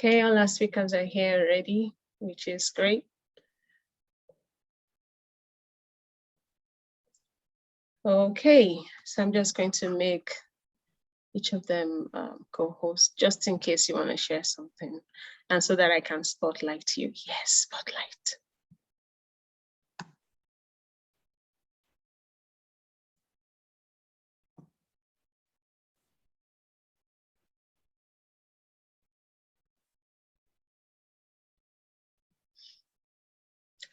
Okay, all our speakers are here already, which is great. Okay, so I'm just going to make each of them co-host, just in case you want to share something, and so that I can spotlight you. Yes, spotlight.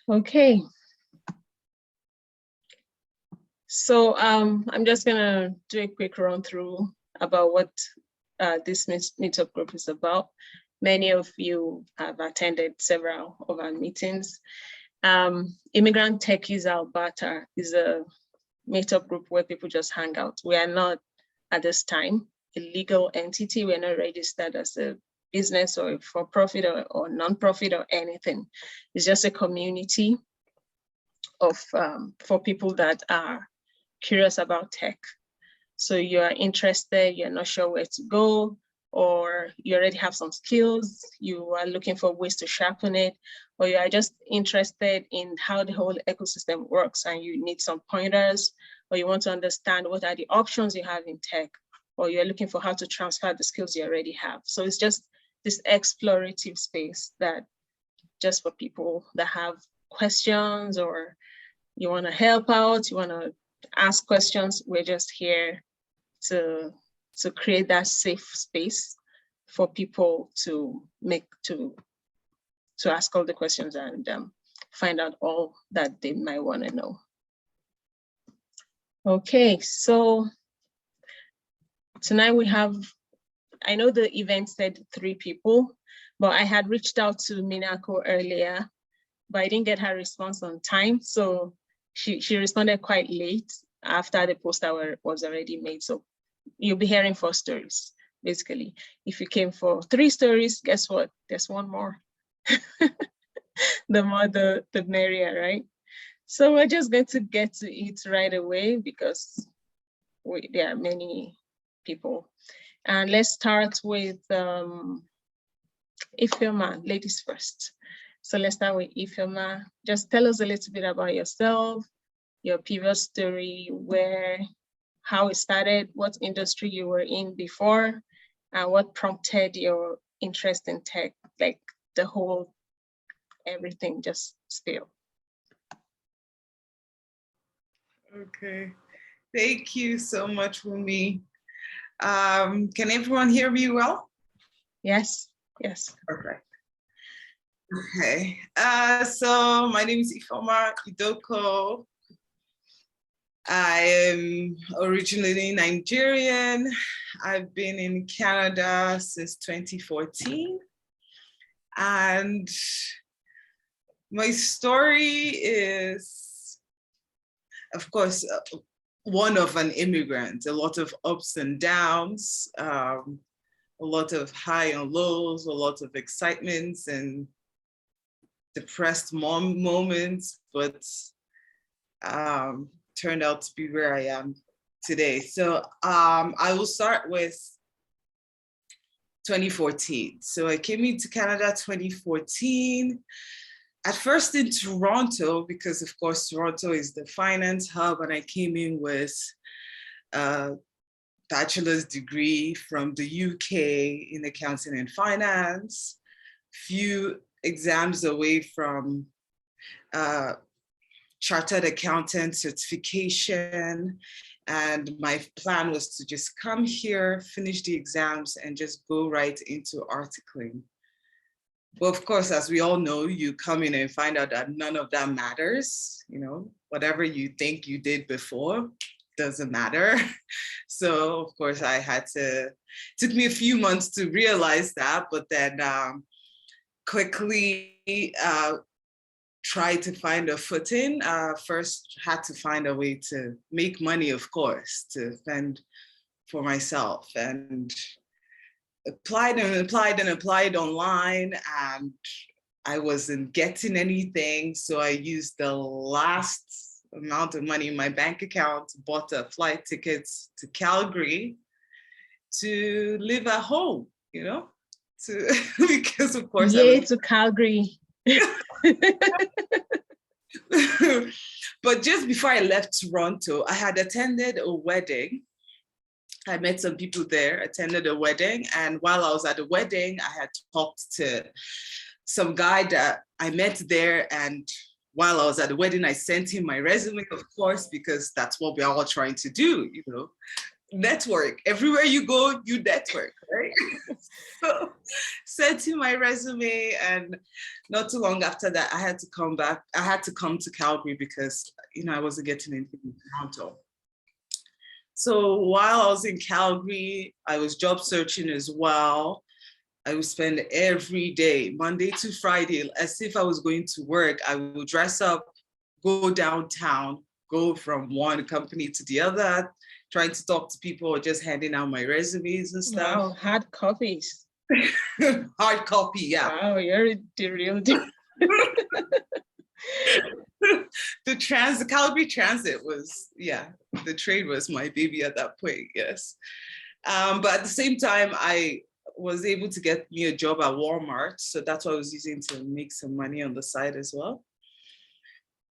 Okay. So I'm just gonna do a quick run through about what this meetup group is about. Many of you have attended several of our meetings. Immigrant Techies Alberta is a meetup group where people just hang out. We are not, at this time, a legal entity. We're not registered as a business or for-profit or non-profit or anything. It's just a community of for people that are curious about tech. So you're interested, you're not sure where to go, or you already have some skills, you are looking for ways to sharpen it, or you are just interested in how the whole ecosystem works and you need some pointers, or you want to understand what are the options you have in tech, or you're looking for how to transfer the skills you already have. So it's just this explorative space that just for people that have questions, or you want to help out, you want to ask questions. We're just here to create that safe space for people to ask all the questions and find out all that they might want to know. Okay, so tonight we have, I know the event said 3 people, but I had reached out to Minako earlier, but I didn't get her response on time. So she responded quite late after the poster was already made. So you'll be hearing 4 stories, basically. If you came for 3 stories, guess what? There's 1 more. The more, the merrier, right? So we're just going to get to it right away because there are many people. And let's start with Ifeoma, ladies first. So let's start with Ifeoma. Just tell us a little bit about yourself, your previous story, how it started, what industry you were in before, and what prompted your interest in tech, like the whole everything, just spill. Okay, thank you so much, Wumi. Can everyone hear me well? Yes, yes. Perfect. Okay, so my name is Ifeoma Idoko. I am originally Nigerian. I've been in Canada since 2014. And my story is, of course, one of an immigrant, a lot of ups and downs, a lot of high and lows, a lot of excitements and depressed moments, but turned out to be where I am today. So I will start with 2014. So I came into Canada 2014, at first in Toronto, because of course, Toronto is the finance hub, and I came in with a bachelor's degree from the UK in accounting and finance, few exams away from chartered accountant certification. And my plan was to just come here, finish the exams, and just go right into articling. But of course, as we all know, you come in and find out that none of that matters. You know, whatever you think you did before doesn't matter. So of course I had to, took me a few months to realize that, but then quickly try to find a footing. First had to find a way to make money, of course, to fend for myself, and applied online, and I wasn't getting anything. So I used the last amount of money in my bank account, bought a flight ticket to Calgary to live at home, you know? to because of course I Yay was. to Calgary. But just before I left Toronto, I had attended a wedding. I met some people there, attended a wedding. And while I was at the wedding, I had talked to some guy that I met there. And while I was at the wedding, I sent him my resume, of course, because that's what we're all trying to do, you know, network. Everywhere you go, you network, right? So sent him my resume, and not too long after that, I had to come back. I had to come to Calgary because, you know, I wasn't getting anything in Toronto. So while I was in Calgary, I was job searching as well. I would spend every day, Monday to Friday, as if I was going to work. I would dress up, go downtown, go from one company to the other, trying to talk to people or just handing out my resumes and stuff. Wow, hard copies. Hard copy, yeah. Wow, you're the real deal. The Calgary Transit was, yeah, the train was my baby at that point, yes. But at the same time, I was able to get me a job at Walmart. So that's what I was using to make some money on the side as well.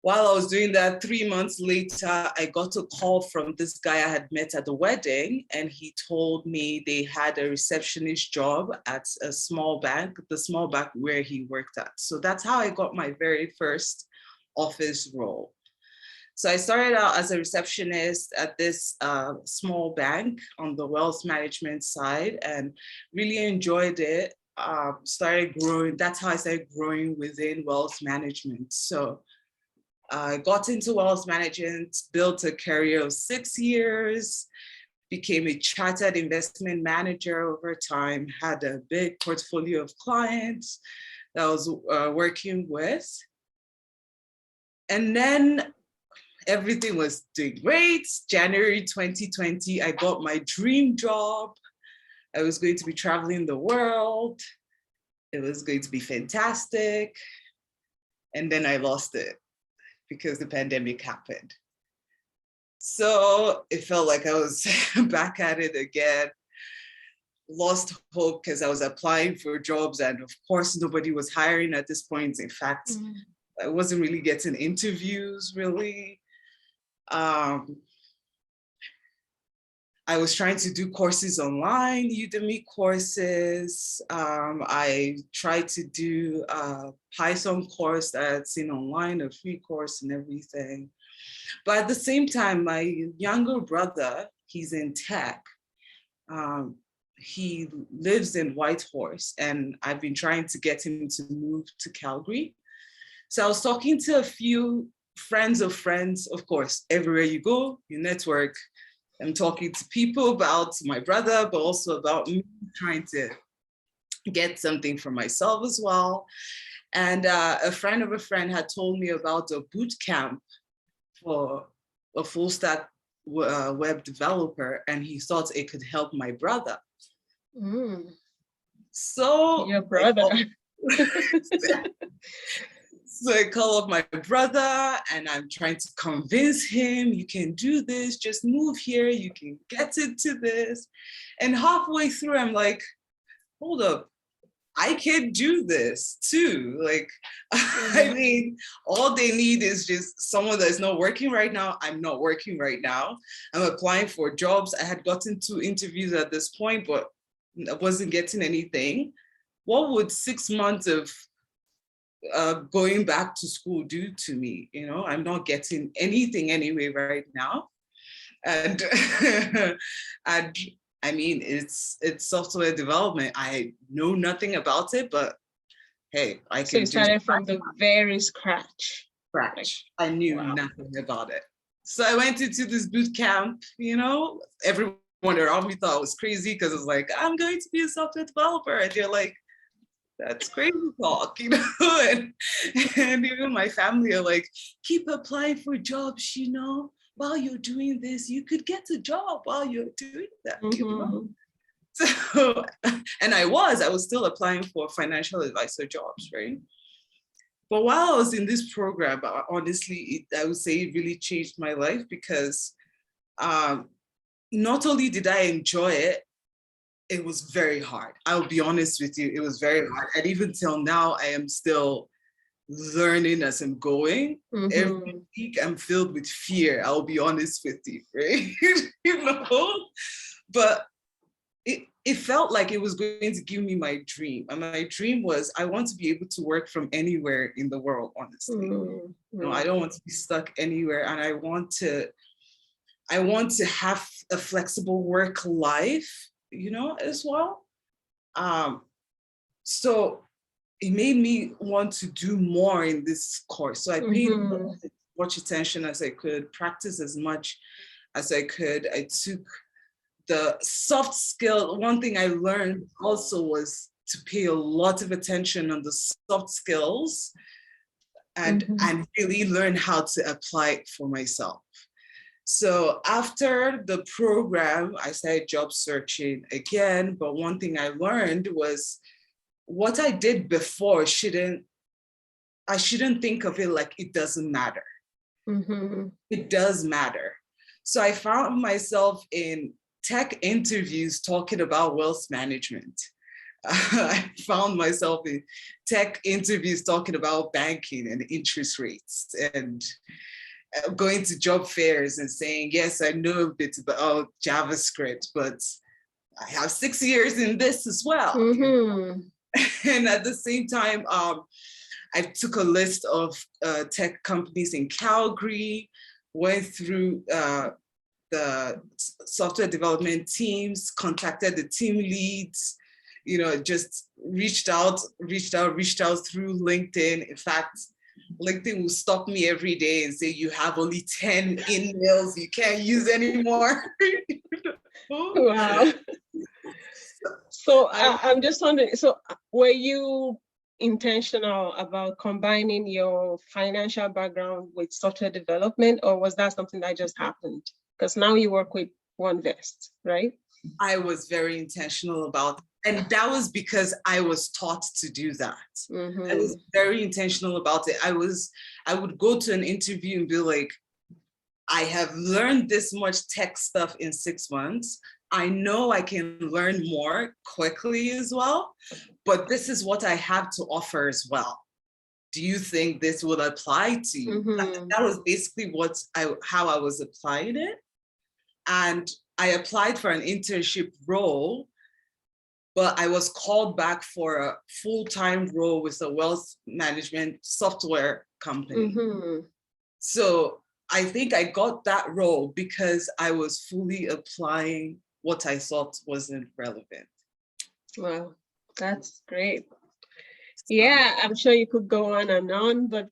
While I was doing that, 3 months later, I got a call from this guy I had met at the wedding, and he told me they had a receptionist job at a small bank, the small bank where he worked at. So that's how I got my very first office role. So I started out as a receptionist at this small bank on the wealth management side and really enjoyed it. Started growing. That's how I started growing within wealth management. So I got into wealth management, built a career of 6 years, became a chartered investment manager over time, had a big portfolio of clients that I was working with. And then everything was doing great. January 2020, I got my dream job. I was going to be traveling the world. It was going to be fantastic. And then I lost it because the pandemic happened. So it felt like I was back at it again. Lost hope because I was applying for jobs, and of course, nobody was hiring at this point. In fact, I wasn't really getting interviews, really. I was trying to do courses online, Udemy courses. I tried to do a Python course that's seen online, a free course and everything. But at the same time, my younger brother, he's in tech. He lives in Whitehorse, and I've been trying to get him to move to Calgary. So I was talking to a few friends of friends. Of course, everywhere you go, you network. I'm talking to people about my brother, but also about me trying to get something for myself as well. And a friend of a friend had told me about a boot camp for a full stack web developer, and he thought it could help my brother. So your brother. So I call up my brother and I'm trying to convince him, you can do this, just move here, you can get into this. And halfway through, I'm like, hold up, I can do this too. Like, I mean, all they need is just someone that's not working right now. I'm not working right now. I'm applying for jobs. I had gotten 2 interviews at this point, but I wasn't getting anything. What would 6 months of going back to school do to me? You know, I'm not getting anything anyway right now. And, and I mean, it's software development. I know nothing about it, but hey, I can. So you started from the very scratch. I knew nothing about it. So I went into this boot camp, you know, everyone around me thought I was crazy because I was like, I'm going to be a software developer. And they're like, that's crazy talk, you know? And even my family are like, keep applying for jobs, you know? While you're doing this, you could get a job while you're doing that, you know? So, and I was still applying for financial advisor jobs, right? But while I was in this program, honestly, I would say it really changed my life because not only did I enjoy it, it was very hard. I'll be honest with you, it was very hard. And even till now, I am still learning as I'm going. Every week I'm filled with fear, I'll be honest with you, right? You know, but it felt like it was going to give me my dream. And my dream was, I want to be able to work from anywhere in the world, honestly. No, I don't want to be stuck anywhere. And I want to have a flexible work life, you know, as well. So it made me want to do more in this course. So I paid as much attention as I could, practice as much as I could. I took the soft skill. One thing I learned also was to pay a lot of attention on the soft skills and really learn how to apply it for myself. So after the program, I started job searching again. But one thing I learned was what I did before I shouldn't think of it like it doesn't matter. It does matter. So I found myself in tech interviews talking about wealth management. I found myself in tech interviews talking about banking and interest rates, and going to job fairs and saying, yes, I know a bit about JavaScript, but I have 6 years in this as well. And at the same time, I took a list of tech companies in Calgary, went through the software development teams, contacted the team leads, you know, just reached out through LinkedIn. In fact, LinkedIn will stop me every day and say, you have only 10 emails you can't use anymore. Wow. So I'm just wondering, so were you intentional about combining your financial background with software development, or was that something that just happened? Because now you work with OneVest, right? I was very intentional about it. And that was because I was taught to do that. I was very intentional about it. I would go to an interview and be like, I have learned this much tech stuff in 6 months. I know I can learn more quickly as well, but this is what I have to offer as well. Do you think this would apply to you? That was basically how I was applying it. And I applied for an internship role, but I was called back for a full-time role with a wealth management software company. So I think I got that role because I was fully applying what I thought wasn't relevant. Wow, that's great. Yeah, I'm sure you could go on and on, but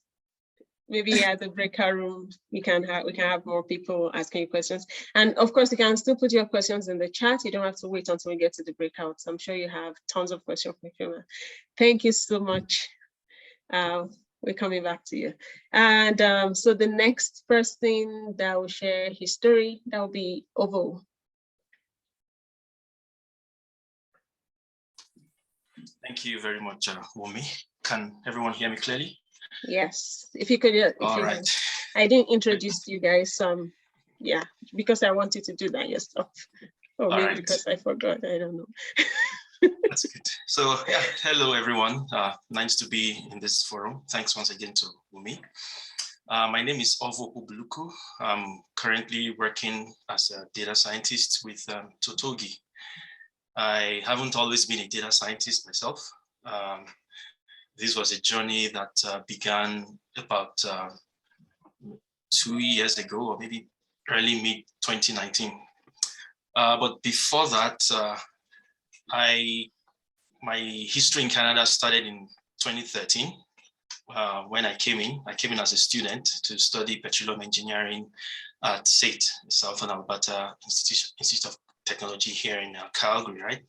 maybe at the breakout room we can have more people asking you questions. And of course, you can still put your questions in the chat. You don't have to wait until we get to the breakouts. I'm sure you have tons of questions for Fiona. Thank you so much. We're coming back to you. And so the next person that will share his story, that will be Ovo. Thank you very much, Wumi. Can everyone hear me clearly? Yes, if you could. All right. I didn't introduce you guys. Yeah, because I wanted to do that yourself. Or maybe right. Because I forgot. I don't know. That's good. So yeah, hello everyone. Nice to be in this forum. Thanks once again to Wumi. My name is Ovo Ubuluku. I'm currently working as a data scientist with Totogi. I haven't always been a data scientist myself. This was a journey that began about 2 years ago, or maybe early mid 2019. But before that, my history in Canada started in 2013 when I came in as a student to study petroleum engineering at SAIT, Southern Alberta Institute of Technology here in Calgary, right?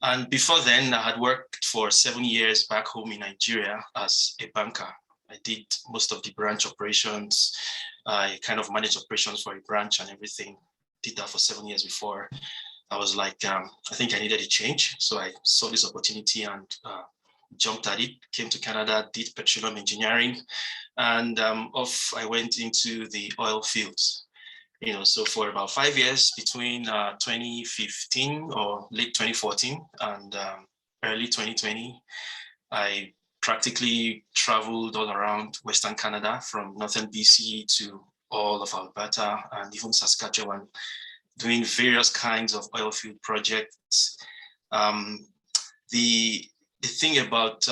And before then, I had worked for 7 years back home in Nigeria as a banker. I did most of the branch operations. I kind of managed operations for a branch and everything. Did that for 7 years before. I was like, I think I needed a change. So I saw this opportunity and jumped at it, came to Canada, did petroleum engineering, and off I went into the oil fields. So for about 5 years between 2015 or late 2014 and early 2020, I practically traveled all around Western Canada from northern BC to all of Alberta and even Saskatchewan, doing various kinds of oil field projects. The thing about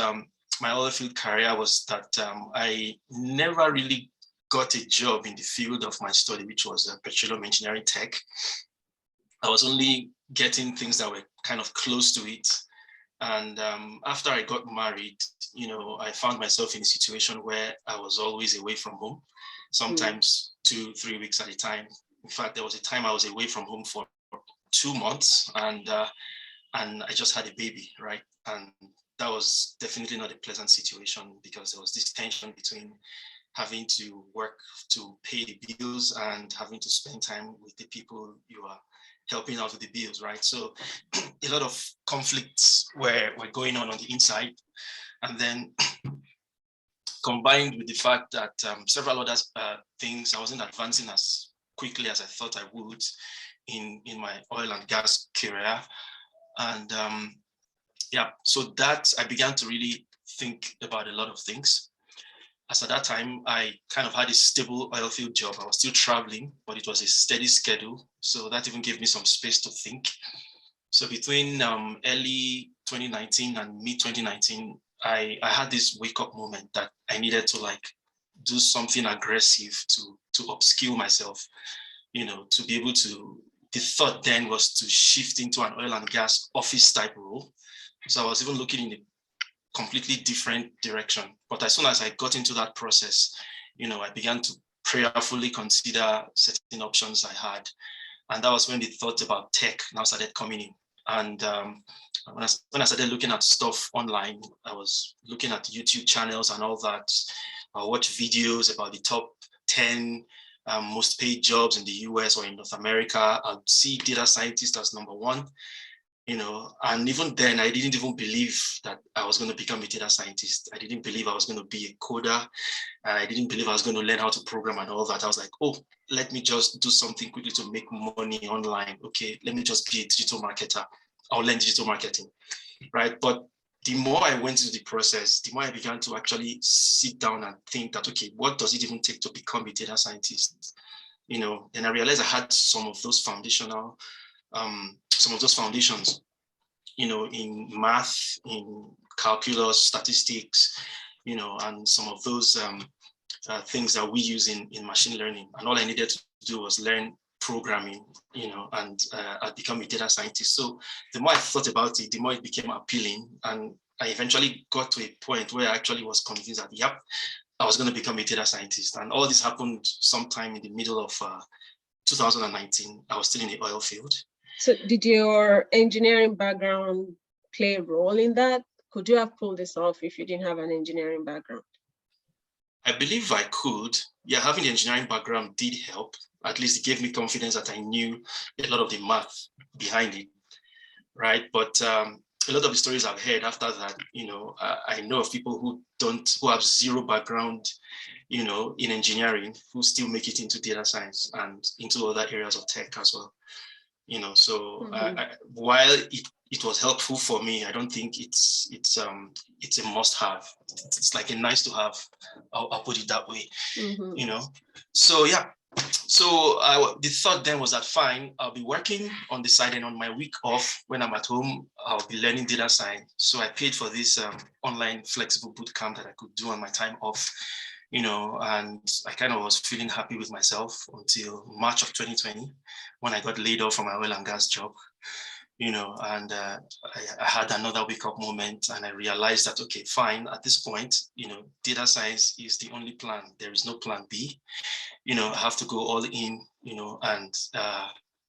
my oil field career was that I never really got a job in the field of my study, which was petroleum engineering tech. I was only getting things that were kind of close to it. And after I got married, I found myself in a situation where I was always away from home, sometimes 2-3 weeks at a time. In fact, there was a time I was away from home for 2 months, and I just had a baby, right? And that was definitely not a pleasant situation, because there was this tension between having to work to pay the bills and having to spend time with the people you are helping out with the bills, right? So a lot of conflicts were going on the inside. And then combined with the fact that several other things, I wasn't advancing as quickly as I thought I would in my oil and gas career. And so that I began to really think about a lot of things. As at that time, I kind of had a stable oil field job. I was still traveling, but it was a steady schedule. So that even gave me some space to think. So between early 2019 and mid 2019, I had this wake up moment that I needed to do something aggressive to upskill myself, to be able to, the thought then was to shift into an oil and gas office type role. So I was even looking in a completely different direction. But as soon as I got into that process, I began to prayerfully consider certain options I had. And that was when the thought about tech now started coming in. And when I started looking at stuff online, I was looking at YouTube channels and all that. I watched videos about the top 10 most paid jobs in the US or in North America. I'd see data scientist as number one. And even then, I didn't even believe that I was going to become a data scientist. I didn't believe I was going to be a coder. And I didn't believe I was going to learn how to program and all that. I was like, oh, let me just do something quickly to make money online. Okay, let me just be a digital marketer. I'll learn digital marketing, right? But the more I went through the process, the more I began to actually sit down and think that, okay, what does it even take to become a data scientist? Then I realized I had some of those foundational foundations, in math, in calculus, statistics, and some of those things that we use in machine learning. And all I needed to do was learn programming, and I'd become a data scientist. So the more I thought about it, the more it became appealing. And I eventually got to a point where I actually was convinced that, yep, I was going to become a data scientist. And all this happened sometime in the middle of 2019. I was still in the oil field. So did your engineering background play a role in that? Could you have pulled this off if you didn't have an engineering background? I believe I could. Yeah, having the engineering background did help. At least it gave me confidence that I knew a lot of the math behind it, right? But a lot of the stories I've heard after that, I know of people who have zero background, in engineering, who still make it into data science and into other areas of tech as well. So while it was helpful for me, I don't think it's a must-have. It's like a nice to have. I'll put it that way. So yeah. So the thought then was that, fine, I'll be working on the side, and on my week off, when I'm at home, I'll be learning data science. So I paid for this online flexible bootcamp that I could do on my time off. And I kind of was feeling happy with myself until March of 2020, when I got laid off from my oil and gas job, and I had another wake-up moment, and I realized that, okay, fine, at this point, data science is the only plan. There is no plan B. I have to go all in, and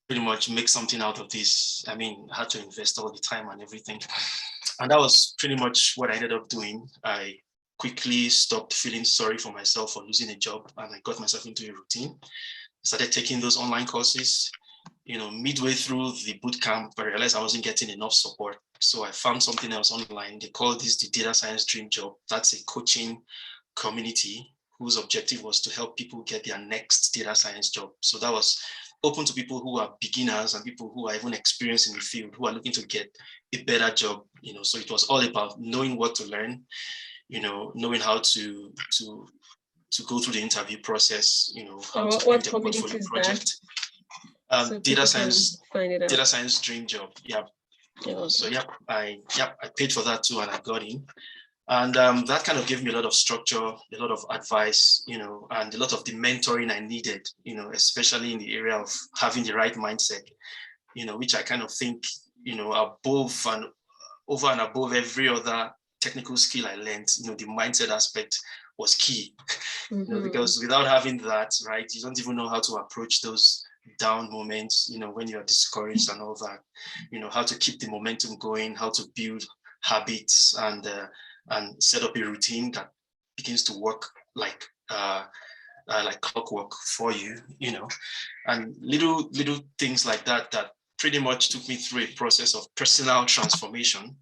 pretty much make something out of this. I mean, I had to invest all the time and everything. And that was pretty much what I ended up doing. I quickly stopped feeling sorry for myself for losing a job, and I got myself into a routine. Started taking those online courses. Midway through the bootcamp, I realized I wasn't getting enough support. So I found something else online. They call this the Data Science Dream Job. That's a coaching community whose objective was to help people get their next data science job. So that was open to people who are beginners and people who are even experienced in the field, who are looking to get a better job. So it was all about knowing what to learn, knowing how to go through the interview process, how to build a portfolio project. So data science dream job. Yeah. Okay. So I paid for that too, and I got in. And that kind of gave me a lot of structure, a lot of advice, and a lot of the mentoring I needed, especially in the area of having the right mindset, which I kind of think, above and over and above every other technical skill I learned, the mindset aspect was key, because without having that, right, you don't even know how to approach those down moments, when you're discouraged and all that, how to keep the momentum going, how to build habits and set up a routine that begins to work like clockwork for you, and little things like that pretty much took me through a process of personal transformation,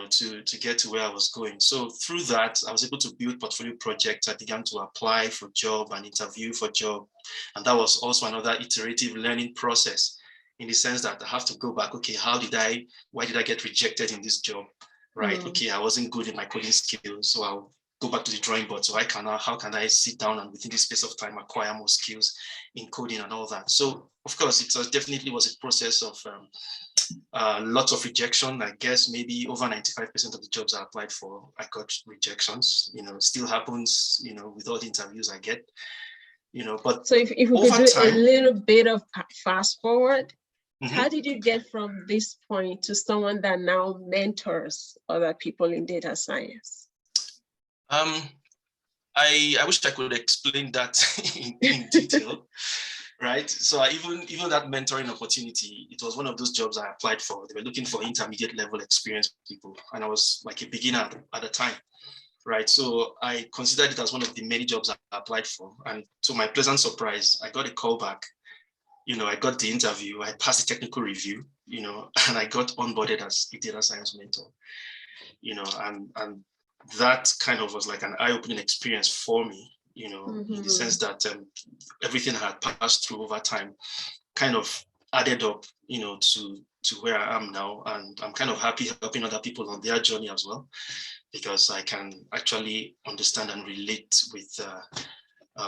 to get to where I was going. So through that, I was able to build portfolio projects. I began to apply for job and interview for job. And that was also another iterative learning process, in the sense that I have to go back, okay, why did I get rejected in this job? Right. Okay, I wasn't good in my coding skills. So I'll go back to the drawing board. So how can I sit down and within this space of time acquire more skills in coding and all that? So of course, it definitely was a process of lots of rejection. I guess maybe over 95% of the jobs I applied for, I got rejections. It still happens, with all the interviews I get, but so if we could do a little bit of fast forward, how did you get from this point to someone that now mentors other people in data science? I wish I could explain that in detail. Right. So even that mentoring opportunity, it was one of those jobs I applied for. They were looking for intermediate level experienced people, and I was like a beginner at the time. Right. So I considered it as one of the many jobs I applied for. And to my pleasant surprise, I got a call back. I got the interview, I passed the technical review, and I got onboarded as a data science mentor, and that kind of was like an eye-opening experience for me, in the sense that everything I had passed through over time kind of added up, to where I am now. And I'm kind of happy helping other people on their journey as well, because I can actually understand and relate with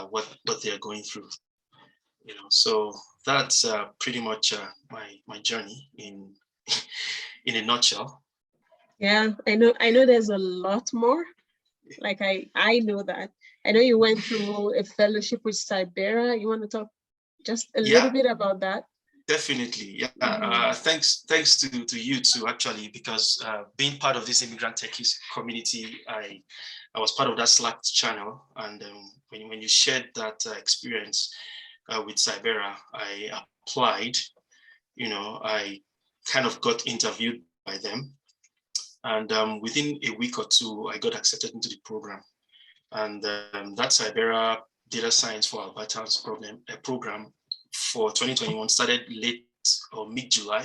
what they're going through. So that's pretty much my journey in a nutshell. Yeah, I know there's a lot more. Like I know that. I know you went through a fellowship with Cyberra. You want to talk just a little bit about that? Definitely. Yeah. Thanks to you too, actually, because being part of this immigrant techies community, I was part of that Slack channel, and when you shared that experience with Cyberra, I applied. I kind of got interviewed by them, and within a week or two, I got accepted into the program. And that Cyberra Data Science for Albertans program for 2021 started late or mid-July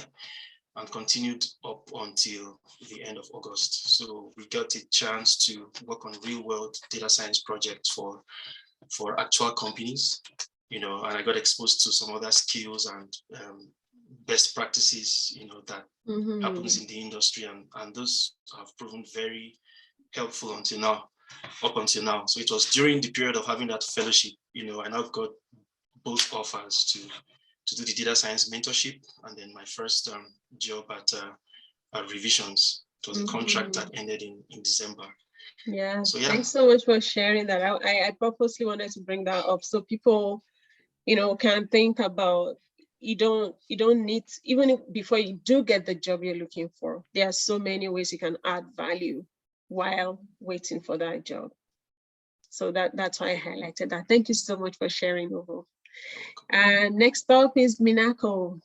and continued up until the end of August. So we got a chance to work on real-world data science projects for actual companies, and I got exposed to some other skills and best practices, that happens in the industry, and those have proven very helpful up until now. So it was during the period of having that fellowship, and I've got both offers to do the data science mentorship, and then my first job at Revisions. It was a contract that ended in December. Yeah. So, thanks so much for sharing that. I purposely wanted to bring that up so people, can think about, you don't need, even before you do get the job you're looking for, there are so many ways you can add value while waiting for that job. So that's why I highlighted that. Thank you so much for sharing, Ovo. And next up is Minako.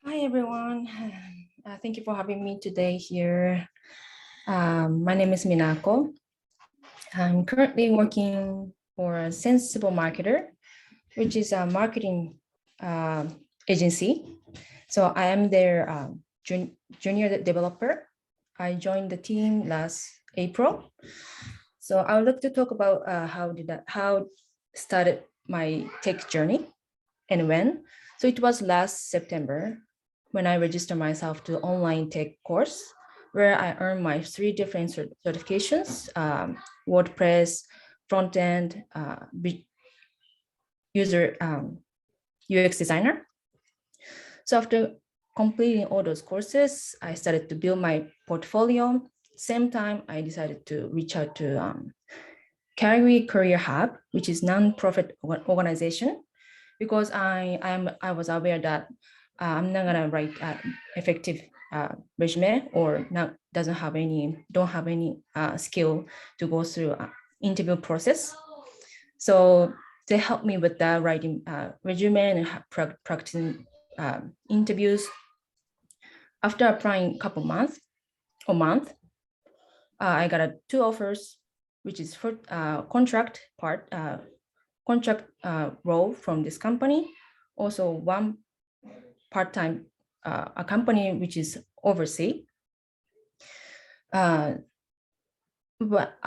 Hi, everyone. Thank you for having me today here. My name is Minako. I'm currently working for a Sensible Marketer, which is a marketing agency. So I am their junior developer. I joined the team last April. So I would like to talk about how started my tech journey and when. So it was last September when I registered myself to online tech course where I earned my 3 different certifications, WordPress, front end, user UX designer. So after completing all those courses, I started to build my portfolio. Same time, I decided to reach out to Career Hub, which is non-profit organization, because I was aware that I'm not gonna write effective resume or don't have any skill to go through interview process. So they helped me with that, writing resume and practicing interviews. After applying a couple month, I got 2 offers, which is for contract role from this company. Also 1 part-time a company which is overseas. But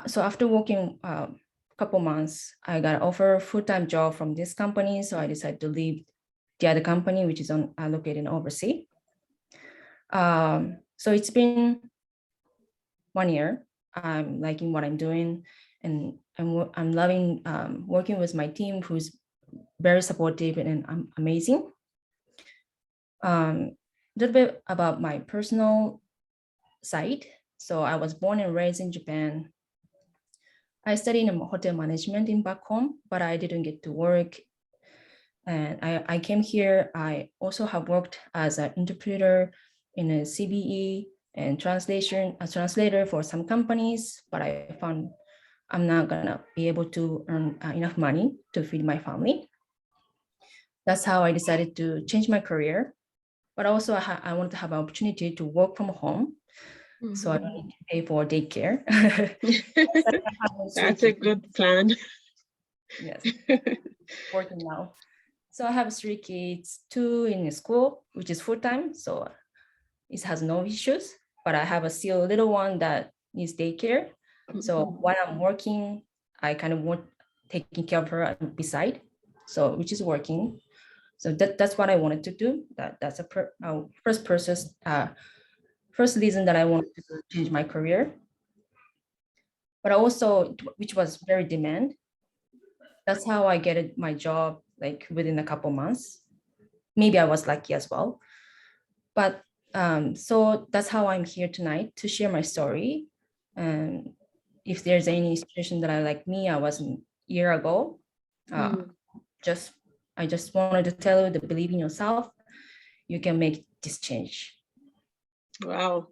so after working a couple months, I got an offer full-time job from this company. So I decided to leave the other company, which is located overseas. So it's been 1 year. I'm liking what I'm doing, and I'm loving working with my team, who's very supportive and amazing. A little bit about my personal side. So I was born and raised in Japan. I studied in hotel management in back home, but I didn't get to work. And I came here. I also have worked as an interpreter in a CBE and translator for some companies, but I found I'm not gonna be able to earn enough money to feed my family. That's how I decided to change my career. But also I wanted to have an opportunity to work from home. So I don't need to pay for daycare. That's a good plan. Yes, working now. So I have 3 kids, 2 in school, which is full-time. So it has no issues, but I have a still little one that needs daycare. So while I'm working, I kind of want taking care of her beside, so which is working. So that's what I wanted to do. That's a first reason that I wanted to change my career. But also, which was very demand. That's how I get my job like within a couple months. Maybe I was lucky as well. But so that's how I'm here tonight to share my story. And if there's any situation that I was a year ago, I just wanted to tell you to believe in yourself. You can make this change. Wow.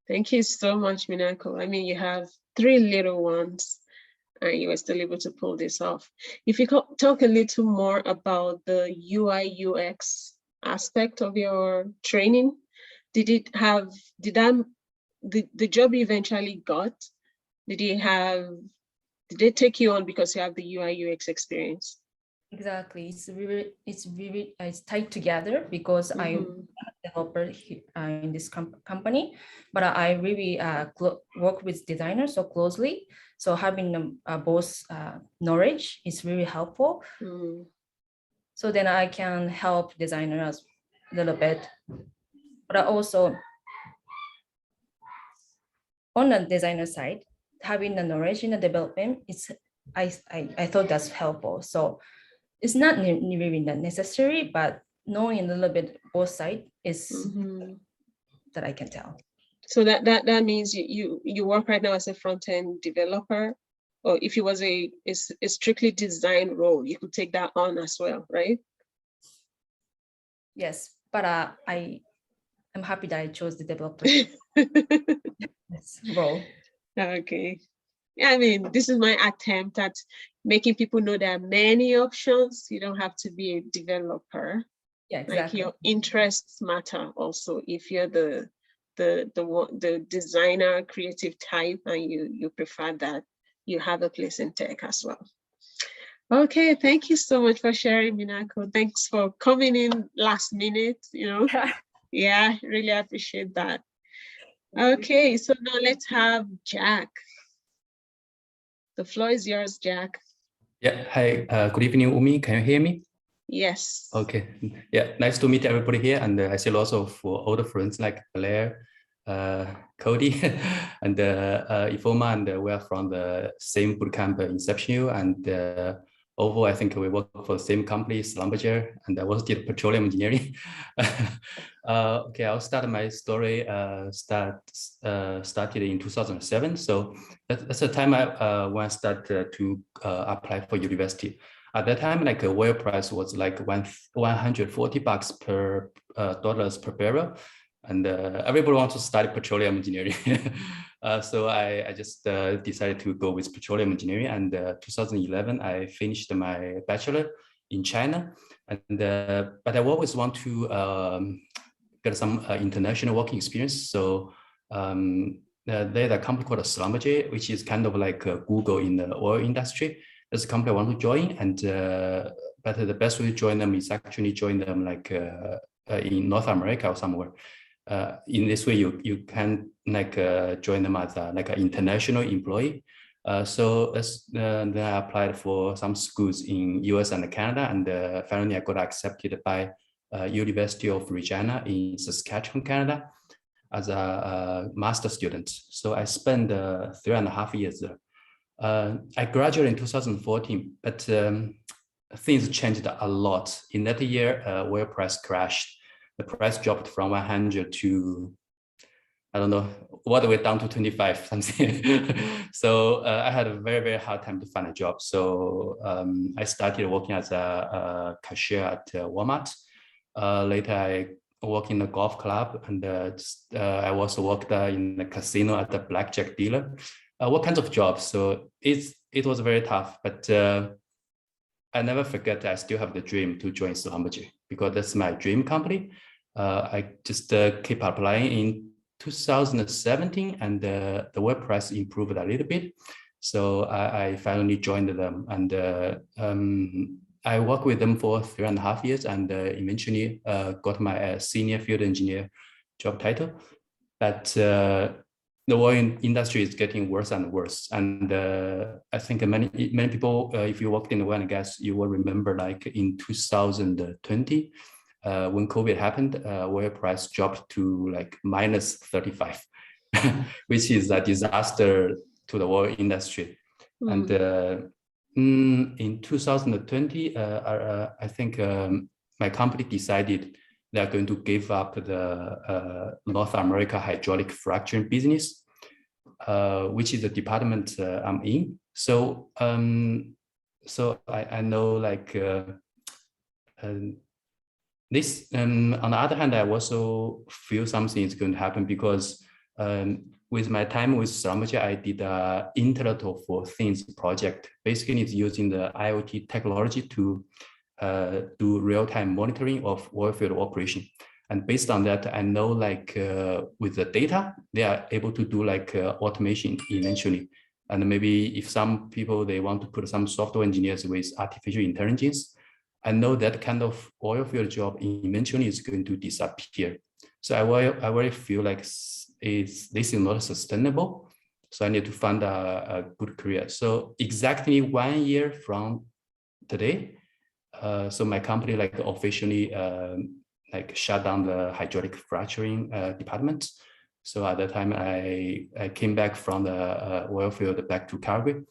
Thank you so much, Minako. I mean, you have 3 little ones and you were still able to pull this off. If you could talk a little more about the UI UX aspect of your training, the job you eventually got, did they take you on because you have the UI UX experience? Exactly. It's tied together because I'm a developer in this company, but I really work with designers so closely. So having both knowledge is really helpful. So then I can help designers a little bit, but also on the designer side, having the knowledge in the development, I thought that's helpful. So it's not really necessary, but knowing a little bit both sides is that I can tell. So that means you work right now as a front-end developer, or if it was a strictly design role, you could take that on as well, right? Yes, but I'm happy that I chose the developer role. Okay. I mean, this is my attempt at making people know there are many options. You don't have to be a developer. Yeah, exactly. Like your interests matter also. If you're the designer, creative type, and you prefer that, you have a place in tech as well. Okay, thank you so much for sharing, Minako. Thanks for coming in last minute. Yeah, really appreciate that. Okay, so now let's have Jack. The floor is yours, Jack. Yeah, hi, good evening, Umi. Can you hear me? Yes. Okay, yeah, nice to meet everybody here. And I see lots of older friends like Blair, Cody, and Ifoma, and we are from the same bootcamp Inception. And overall, I think we work for the same company, Schlumberger, and I also did petroleum engineering. Okay, I'll start my story. Started in 2007. So that's the time when I started to apply for university. At that time, like oil price was like $140 per dollars per barrel, and everybody wants to study petroleum engineering. So I just decided to go with petroleum engineering. And 2011, I finished my bachelor in China, and but I always want to get some international working experience. So there's a company called Schlumberger, which is kind of like Google in the oil industry. That's a company I want to join, and but the best way to join them is actually join them like in North America or somewhere. In this way, you can like join them as like an international employee. So then I applied for some schools in US and Canada, and finally I got accepted by University of Regina in Saskatchewan, Canada, as a master student. So I spent 3.5 years there. I graduated in 2014, but things changed a lot. In that year, oil price crashed. The price dropped from 100 to, I don't know, all the way down to 25 something. So I had a very, very hard time to find a job. So I started working as a cashier at Walmart. Later, I worked in a golf club, and I also worked in a casino as a blackjack dealer. What kinds of jobs? So it was very tough, but I never forget that I still have the dream to join Schlumberger, because that's my dream company. I just keep applying in 2017, and the web price improved a little bit. So I finally joined them, and I worked with them for 3.5 years, and eventually got my senior field engineer job title. But the oil industry is getting worse and worse. And I think many people, if you worked in oil and gas, you will remember like in 2020, when COVID happened, oil price dropped to like minus 35, which is a disaster to the oil industry. And in 2020, I think my company decided they're going to give up the North America hydraulic fracturing business, which is the department I'm in. So, so I know like this. On the other hand, I also feel something is going to happen, because with my time with Schlumberger, I did an Internet of Things project. Basically, it's using the IoT technology to do real-time monitoring of oil field operation. And based on that, I know like with the data, they are able to do like automation eventually. And maybe if some people, they want to put some software engineers with artificial intelligence, I know that kind of oil field job eventually is going to disappear. So I really feel like this is not sustainable. So I need to find a good career. So exactly 1 year from today, so my company like officially like shut down the hydraulic fracturing department. So at that time, I came back from the oil field back to Calgary.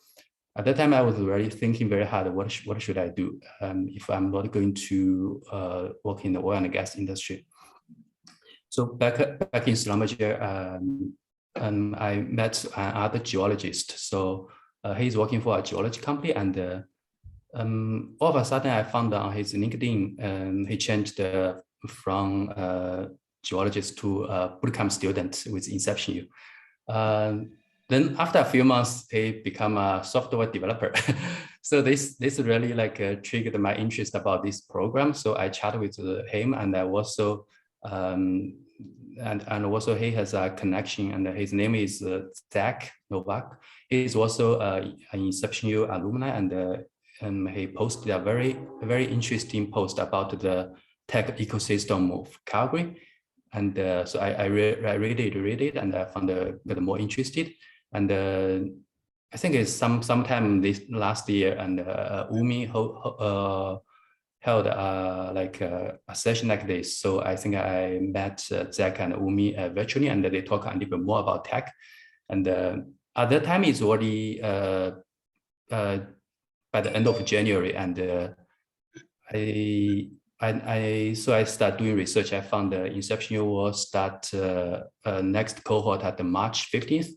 At that time, I was really thinking very hard, what should I do if I'm not going to work in the oil and gas industry? So back in Schlumberger, I met another geologist. So he's working for a geology company, and all of a sudden I found on his LinkedIn, he changed from geologist to bootcamp student with Inception. Then after a few months, he became a software developer. So this really like triggered my interest about this program. So I chatted with him, and I also and also he has a connection, and his name is Zach Novak. He's also an Inception alumni, and he posted a very interesting post about the tech ecosystem of Calgary. And so I read it, and I found got more interested. And I think it's sometime this last year, and UMI held like a session like this. So I think I met Zach and Umi virtually, and they talk a little bit more about tech. And at that time, it's already by the end of January, and I started doing research. I found the inception will start next cohort at the March 15th.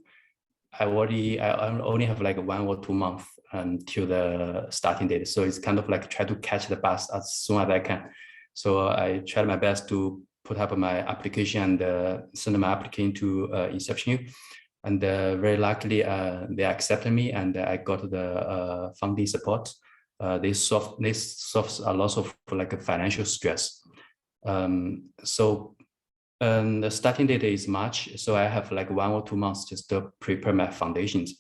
I only have like 1 or 2 months until the starting date. So it's kind of like try to catch the bus as soon as I can. So I tried my best to put up my application and send my application to Inception. And very luckily, they accepted me, and I got the funding support. This solves a lot of like financial stress. So the starting date is March, so I have like 1 or 2 months just to prepare my foundations.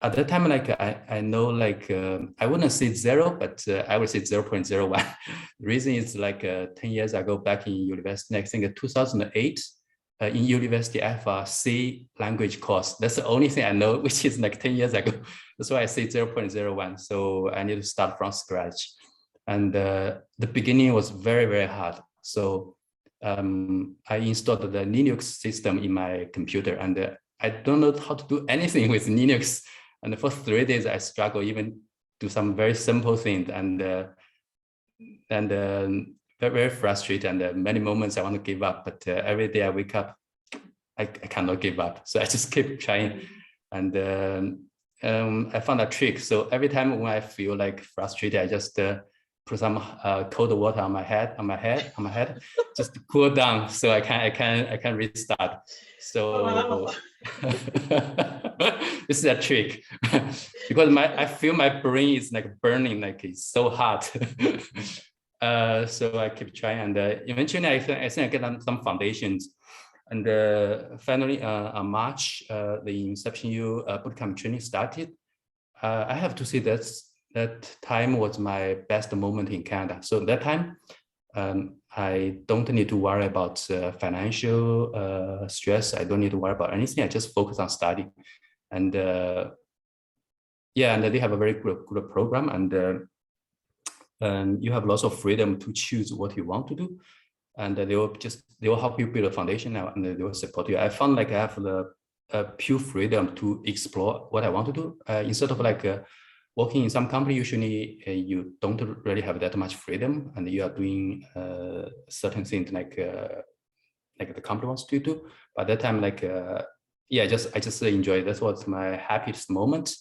At that time, like I know, like I wouldn't say 0, but I would say 0.01. The reason is like 10 years ago, back in university, I think 2008, in university, I have a C language course. That's the only thing I know, which is like 10 years ago. That's why I say 0.01. So I need to start from scratch. And the beginning was very, very hard. So I installed the Linux system in my computer, and I don't know how to do anything with Linux. And for 3 days, I struggle even do some very simple things, and very, very frustrated. And many moments I want to give up, but every day I wake up, I cannot give up. So I just keep trying, and I found a trick. So every time when I feel like frustrated, I just put some cold water on my head, just to cool down, so I can restart. So Wow. this is a trick because I feel my brain is like burning, like it's so hot. So I keep trying, and eventually I think I get some foundations, and finally on March the Inception U bootcamp training started. I have to say that time was my best moment in Canada. So that time, I don't need to worry about financial stress. I don't need to worry about anything. I just focus on study. And yeah, and they have a very good program, and you have lots of freedom to choose what you want to do. And they will help you build a foundation now, and they will support you. I found like I have the pure freedom to explore what I want to do instead of like working in some company. Usually you don't really have that much freedom, and you are doing certain things like the company wants to do. But that time, like yeah, I just enjoy it. That was my happiest moment.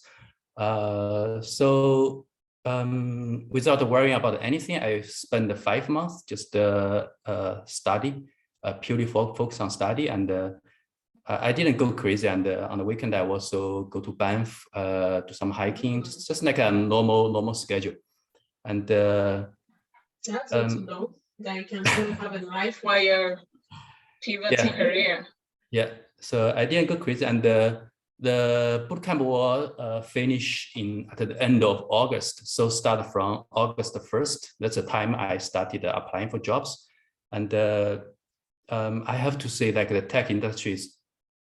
So without worrying about anything, I spent 5 months just study, purely focus on study, and I didn't go crazy. And on the weekend, I also go to Banff, do some hiking, just like a normal schedule. And That's good to know that you can still have a life while you're pivoting career. Yeah, so I didn't go crazy, and the bootcamp will finish at the end of August. So start from August 1st. That's the time I started applying for jobs. And I have to say, like the tech industry is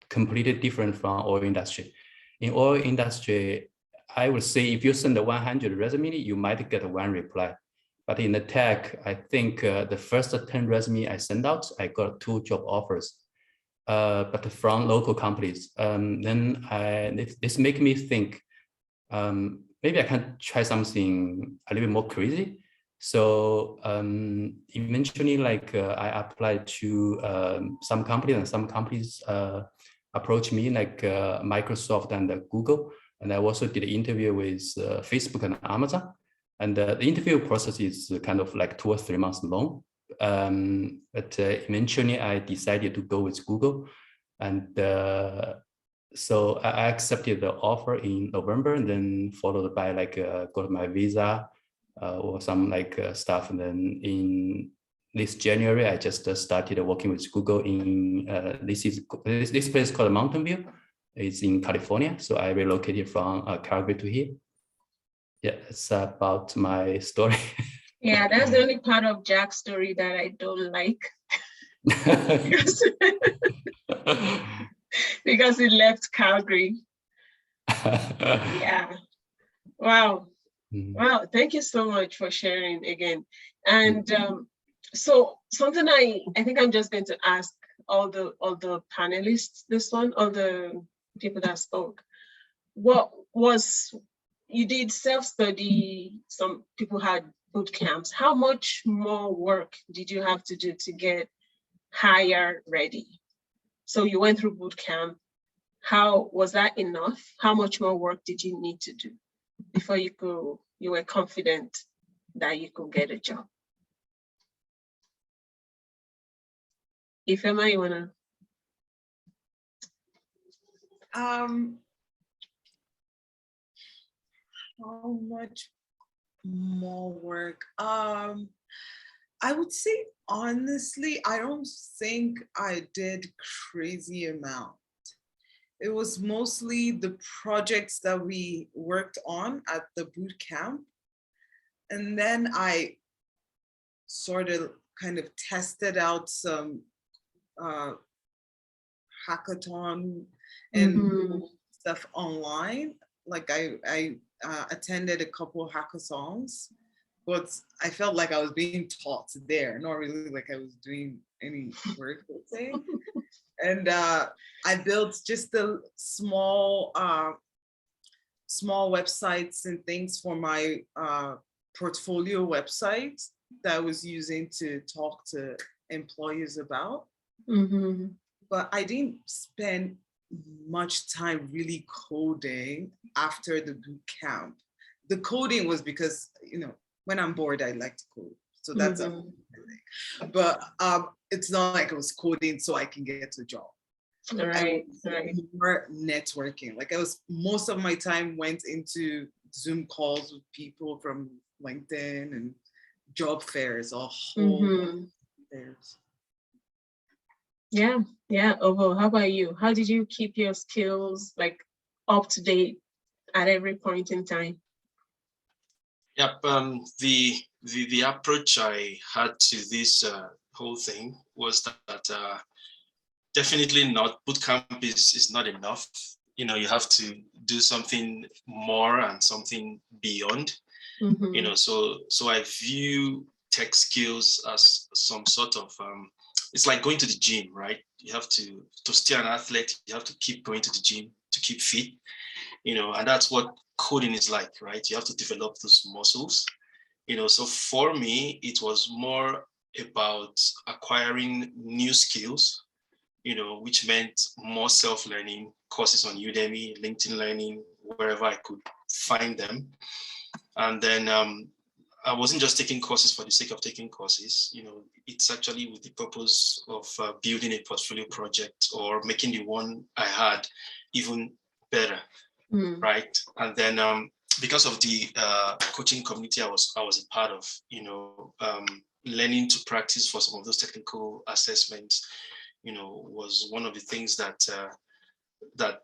completely different from oil industry. In oil industry, I would say if you send 100 resume, you might get 1 reply. But in the tech, I think the first 10 resume I sent out, I got 2 job offers. But from local companies. Then this make me think maybe I can try something a little bit more crazy. So eventually, like I applied to some companies, and some companies approached me, like Microsoft and Google. And I also did an interview with Facebook and Amazon. And the interview process is kind of like 2 or 3 months long. But eventually I decided to go with Google, and so I accepted the offer in November, and then followed by like got my visa or some like stuff, and then in this January I just started working with Google in this place called Mountain View. It's in California, so I relocated from Calgary to here. Yeah, it's about my story. Yeah, that's the only part of Jack's story that I don't like. because, because he left Calgary. Yeah. Wow. Wow. Thank you so much for sharing again. And so something I think I'm just going to ask all the panelists this one, all the people that spoke. What was, you did self-study, some people had boot camps. How much more work did you have to do to get hire ready? So you went through boot camp. How was that enough? How much more work did you need to do before you were confident that you could get a job? Ifema, you wanna? How much more work? I would say, honestly, I don't think I did crazy amount. It was mostly the projects that we worked on at the boot camp. And then I sort of kind of tested out some hackathon and stuff online. Like I attended a couple hackathons, but I felt like I was being taught there, not really like I was doing any work, let's say. And I built just a small websites and things for my portfolio website that I was using to talk to employers about. But I didn't spend much time really coding after the boot camp. The coding was because, you know, when I'm bored, I like to code. So that's a thing. But it's not like I was coding so I can get a job. Right. More networking. Like most of my time went into Zoom calls with people from LinkedIn and job fairs, a whole fairs. Yeah. Ovo, how about you? How did you keep your skills like up to date at every point in time? Yep. The approach I had to this whole thing was that definitely not, bootcamp is not enough. You know, you have to do something more and something beyond. You know, so I view tech skills as some sort of it's like going to the gym, right? You have to stay an athlete, you have to keep going to the gym to keep fit, you know, and that's what coding is like, right? You have to develop those muscles, you know. So for me, it was more about acquiring new skills, you know, which meant more self-learning courses on Udemy, LinkedIn Learning, wherever I could find them. And then I wasn't just taking courses for the sake of taking courses, you know, it's actually with the purpose of building a portfolio project or making the one I had even better, right? And then because of the coaching community I was a part of, you know, learning to practice for some of those technical assessments, you know, was one of the things that that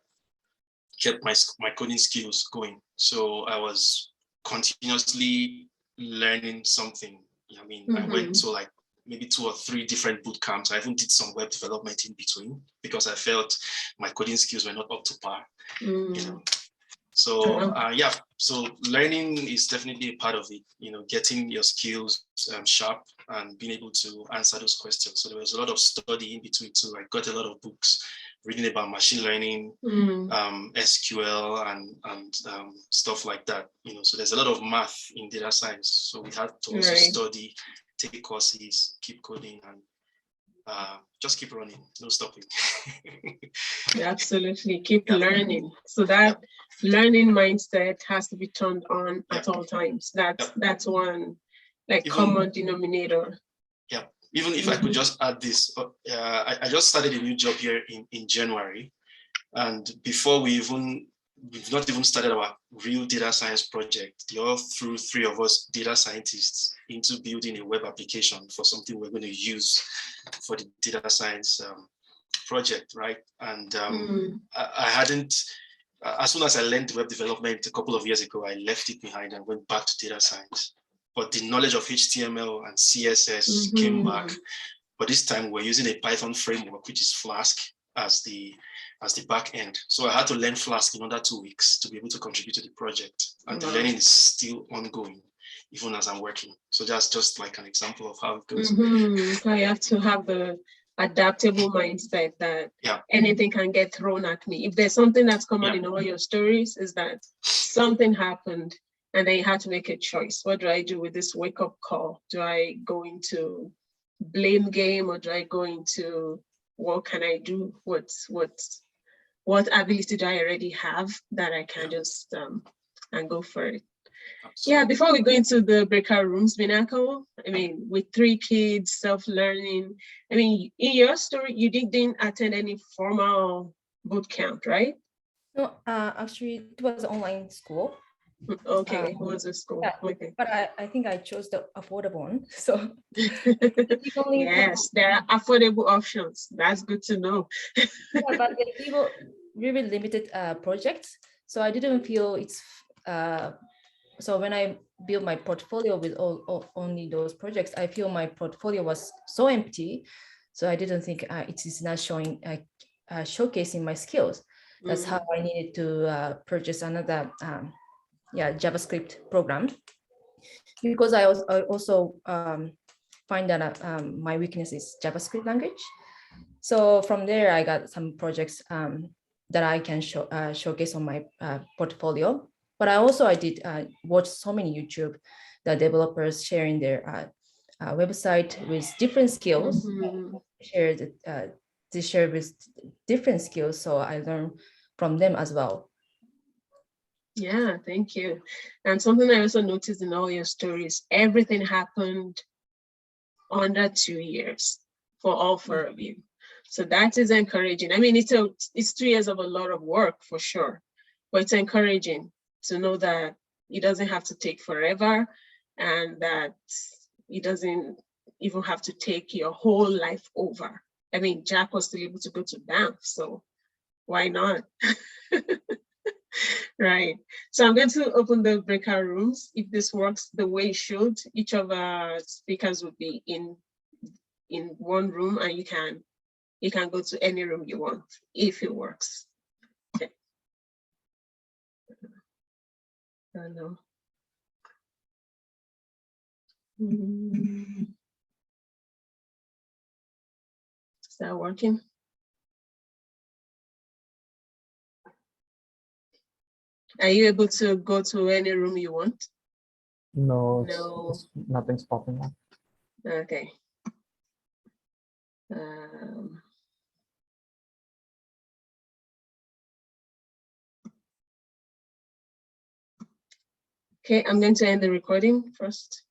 kept my coding skills going. So I was continuously learning something. I mean, I went to like maybe 2 or 3 different boot camps. I even did some web development in between because I felt my coding skills were not up to par. You know, so yeah. So learning is definitely a part of it. You know, getting your skills sharp and being able to answer those questions. So there was a lot of study in between too. I got a lot of books reading about machine learning, SQL, and stuff like that. You know, so there's a lot of math in data science. So we had to also study, take courses, keep coding, and just keep running, no stopping. Absolutely, keep learning. So that learning mindset has to be turned on at all times. That's one like common denominator. Yeah. Even if I could just add this, I just started a new job here in January, and before we've not even started our real data science project. They all threw 3 of us data scientists into building a web application for something we're going to use for the data science project, right? And I hadn't, as soon as I learned web development a couple of years ago, I left it behind and went back to data science. But the knowledge of HTML and CSS came back. but this time we're using a Python framework, which is Flask as the back end. So I had to learn Flask in under 2 weeks to be able to contribute to the project. And the learning is still ongoing, even as I'm working. So that's just like an example of how it goes. So you have to have the adaptable mindset that anything can get thrown at me. If there's something that's common in all your stories, is that something happened and then you had to make a choice. What do I do with this wake-up call? Do I go into blame game, or do I go into what can I do? What ability do I already have that I can just and go for it? Absolutely. Yeah, before we go into the breakout rooms, Minako, I mean, with 3 kids, self-learning, I mean, in your story, you didn't attend any formal boot camp, right? No, actually, it was online school. Okay, it was a school. Yeah, okay. But I think I chose the affordable one. So yes, there are affordable options. That's good to know. Yeah, but they give really limited projects. So I didn't feel it's so when I built my portfolio with only those projects, I feel my portfolio was so empty. So I didn't think it is not showing, showcasing my skills. That's how I needed to purchase another JavaScript program, because I also find that my weakness is JavaScript language. So from there, I got some projects that I can showcase on my portfolio. But I did watch so many YouTube, the developers sharing their website with different skills. They share with different skills, so I learned from them as well. Yeah, thank you. And something I also noticed in all your stories, everything happened under 2 years for all 4 of you. So that is encouraging. I mean, it's 2 years of a lot of work for sure, but it's encouraging to know that it doesn't have to take forever, and that it doesn't even have to take your whole life over. I mean, Jack was still able to go to Banff, so why not? Right. So I'm going to open the breakout rooms. If this works the way it should, each of our speakers will be in one room, and you can go to any room you want if it works. Okay. I don't know. Is that working? Are you able to go to any room you want? No, No. nothing's popping up. Okay. Okay, I'm going to end the recording first.